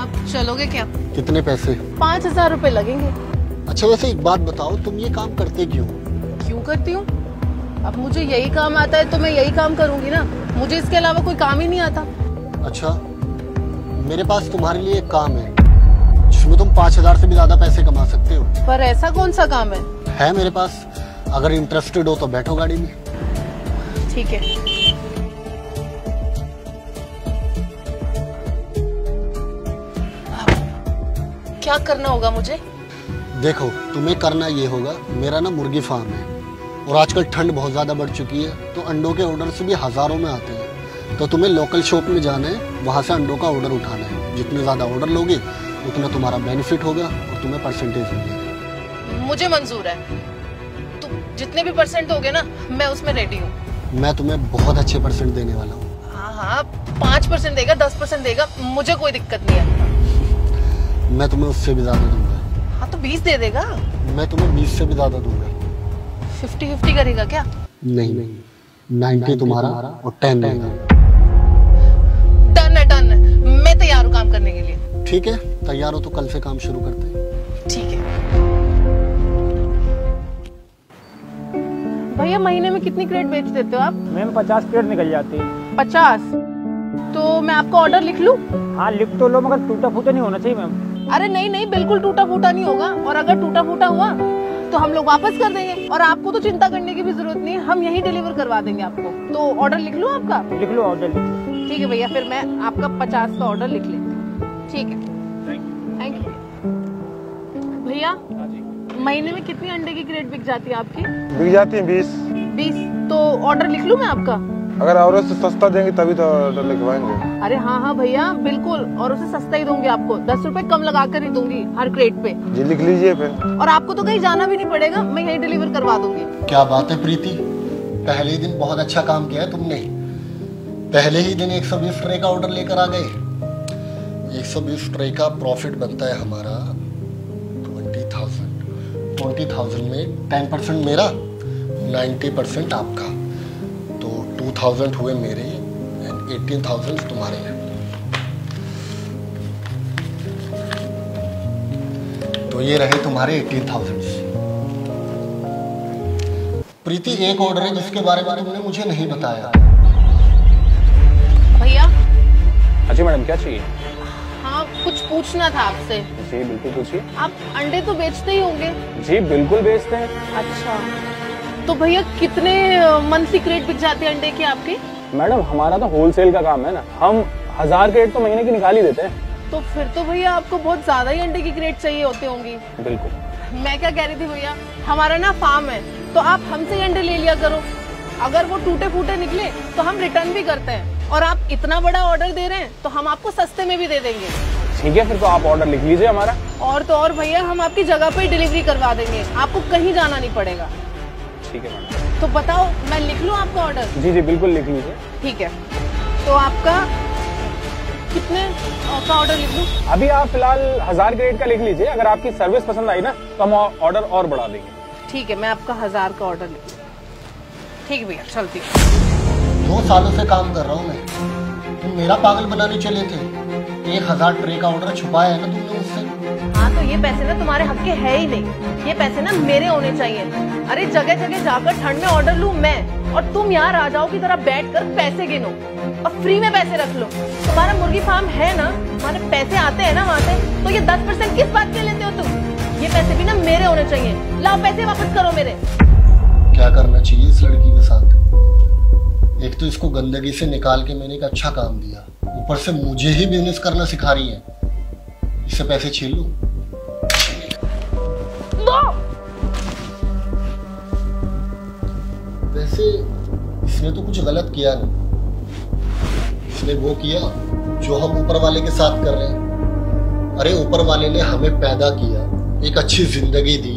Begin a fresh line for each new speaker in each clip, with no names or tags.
आप चलोगे क्या?
कितने पैसे?
5,000 रुपए लगेंगे।
अच्छा वैसे एक बात बताओ, तुम ये काम करते क्यों?
क्यों करती हूँ? अब मुझे यही काम आता है तो मैं यही काम करूंगी ना, मुझे इसके अलावा कोई काम ही नहीं आता।
अच्छा, मेरे पास तुम्हारे लिए एक काम है जिसमें तुम 5,000 से भी ज्यादा पैसे कमा सकते हो।
पर ऐसा कौन सा काम है?
है मेरे पास, अगर इंटरेस्टेड हो तो बैठो गाड़ी में।
ठीक है। क्या करना होगा मुझे?
देखो तुम्हें करना ये होगा, मेरा ना मुर्गी फार्म है और आजकल ठंड बहुत ज्यादा बढ़ चुकी है तो अंडों के ऑर्डर भी हजारों में आते हैं। तो तुम्हें लोकल शॉप में जाना है, वहां से अंडों का ऑर्डर उठाना है। जितने ज्यादा ऑर्डर लोगे उतना तुम्हारा बेनिफिट होगा और तुम्हें परसेंटेज मिलेगा।
मुझे मंजूर है, तो जितने भी परसेंट होगे ना मैं उसमें रेडी हूँ।
मैं तुम्हें बहुत अच्छे परसेंट देने वाला हूँ।
हाँ, 5% देगा, 10% देगा, मुझे कोई दिक्कत नहीं है।
मैं तुम्हें उससे भी ज्यादा दूंगा।
हाँ तो 20 दे देगा।
मैं तुम्हें 20 से भी ज्यादा दूंगा।
50-50 करेगा क्या?
नहीं, 90 तुम्हारा और 10 मेरा।
डन है, डन है, मैं तैयार हूँ काम करने के लिए।
ठीक है, तैयार हो तो कल से काम शुरू करते हैं।
ठीक है। भैया महीने में कितनी क्रेट बेच देते हो आप?
मैम 50 क्रेट निकल जाती है।
50? तो मैं आपका ऑर्डर लिख लूं?
हाँ लिख तो लो, मगर टूटा फूटा नहीं होना चाहिए मैम।
अरे नहीं नहीं, बिल्कुल टूटा फूटा नहीं होगा, और अगर टूटा फूटा हुआ तो हम लोग वापस कर देंगे और आपको तो चिंता करने की भी जरूरत नहीं है, हम यही डिलीवर करवा देंगे आपको। तो ऑर्डर लिख लूं आपका?
लिख लो, ऑर्डर लिख लो।
ठीक है भैया, फिर मैं आपका 50 का ऑर्डर लिख लेती हूँ। ठीक है, थैंक यू। भैया महीने में कितनी अंडे की क्रेट बिक जाती है आपकी?
बिक जाती है 20।
20? तो ऑर्डर लिख लूं मैं आपका?
अगर और से सस्ता देंगे तभी तो ऑर्डर लिखवाएंगे।
अरे हाँ हाँ भैया बिल्कुल, और उसे सस्ता ही दूंगी आपको, 10 रुपए कम लगा कर ही दूंगी हर क्रेट पे।
जी लिख लीजिए फिर।
और आपको तो कहीं जाना भी नहीं पड़ेगा, मैं यही डिलीवर करवा दूंगी।
क्या बात है प्रीति, पहले ही दिन बहुत अच्छा काम किया है तुमने। पहले ही दिन 120 ट्रे का ऑर्डर लेकर आ गए। 120 ट्रे का प्रॉफिट बनता है हमारा 20,000 में 10% मेरा, 90% आपका, तो 2,000 हुए मेरे एंड 18,000 तुम्हारे। तो ये रहे तुम्हारे 18,000। प्रीति एक ऑर्डर है जिसके बारे में तुमने मुझे नहीं बताया।
भैया।
अच्छा मैडम, क्या चाहिए?
हाँ कुछ पूछना था आपसे।
जी बिल्कुल पूछिए।
आप अंडे तो बेचते ही होंगे?
जी बिल्कुल बेचते हैं।
अच्छा, तो भैया कितने मंथली क्रेट बिक जाते हैं अंडे की आपकी?
मैडम हमारा तो होलसेल का काम है ना, हम 1000 क्रेट तो महीने की निकाल ही देते हैं।
तो फिर तो भैया आपको बहुत ज्यादा ही अंडे की क्रेट चाहिए होते होंगी।
बिल्कुल।
मैं क्या कह रही थी भैया, हमारा ना फार्म है तो आप हमसे ही अंडे ले लिया करो। अगर वो टूटे फूटे निकले तो हम रिटर्न भी करते हैं, और आप इतना बड़ा ऑर्डर दे रहे हैं तो हम आपको सस्ते में भी दे देंगे।
ठीक है, फिर तो आप ऑर्डर लिख लीजिए हमारा।
और तो और भैया हम आपकी जगह पे ही डिलीवरी करवा देंगे, आपको कहीं जाना नहीं पड़ेगा।
ठीक है मैडम।
तो बताओ मैं लिख लूं आपका ऑर्डर?
जी जी बिल्कुल लिख लीजिए।
ठीक है, तो आपका कितने का ऑर्डर लिख लूं?
अभी आप फिलहाल 1000 क्रेट का लिख लीजिए, अगर आपकी सर्विस पसंद आई ना तो हम ऑर्डर और बढ़ा देंगे।
ठीक है, मैं आपका 1000 का ऑर्डर लिख लूं। ठीक है भैया, चलती हूँ।
2 सालों से काम कर रहा हूँ मैं, तुम मेरा पागल बनाने चले थे। 1000 ट्रे का ऑर्डर छुपाया है ना तुमने मुझसे।
हाँ तो ये पैसे ना तुम्हारे हक के है ही नहीं, ये पैसे ना मेरे होने चाहिए। अरे जगह जगह जाकर ठंड में ऑर्डर लूं मैं, और तुम यहाँ राजाओं की तरह बैठकर पैसे गिनो और फ्री में पैसे रख लो। तुम्हारा मुर्गी फार्म है ना, तुम्हारे पैसे आते हैं ना वहाँ से, तो ये 10% किस बात के लेते हो तुम? ये पैसे भी ना मेरे होने चाहिए। लाओ पैसे वापस करो मेरे।
क्या करना चाहिए इस लड़की के साथ? एक तो इसको गंदगी से निकाल के मैंने एक अच्छा काम दिया, ऊपर से मुझे ही बिजनेस करना सिखा रही है। इससे पैसे छीन लूं? वैसे इसने तो कुछ गलत किया नहीं, इसने वो किया जो हम ऊपर वाले के साथ कर रहे हैं। अरे ऊपर वाले ने हमें पैदा किया, एक अच्छी जिंदगी दी,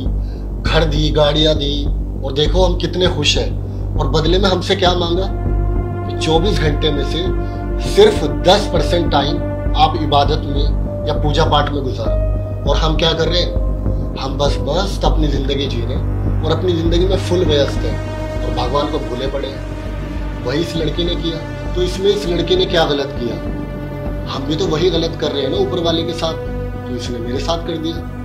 घर दी, गाड़ियां दी, और देखो हम कितने खुश हैं। और बदले में हमसे क्या मांगा कि 24 घंटे में से सिर्फ 10% टाइम आप इबादत में या पूजा पाठ में गुजारो। और हम क्या कर रहे हैं? हम बस अपनी जिंदगी जी रहे हैं और अपनी जिंदगी में फुल व्यस्त हैं और भगवान को भूले पड़े हैं। वही इस लड़की ने किया, तो इसमें इस लड़की ने क्या गलत किया? हम भी तो वही गलत कर रहे हैं ना ऊपर वाले के साथ, तो इसने मेरे साथ कर दिया।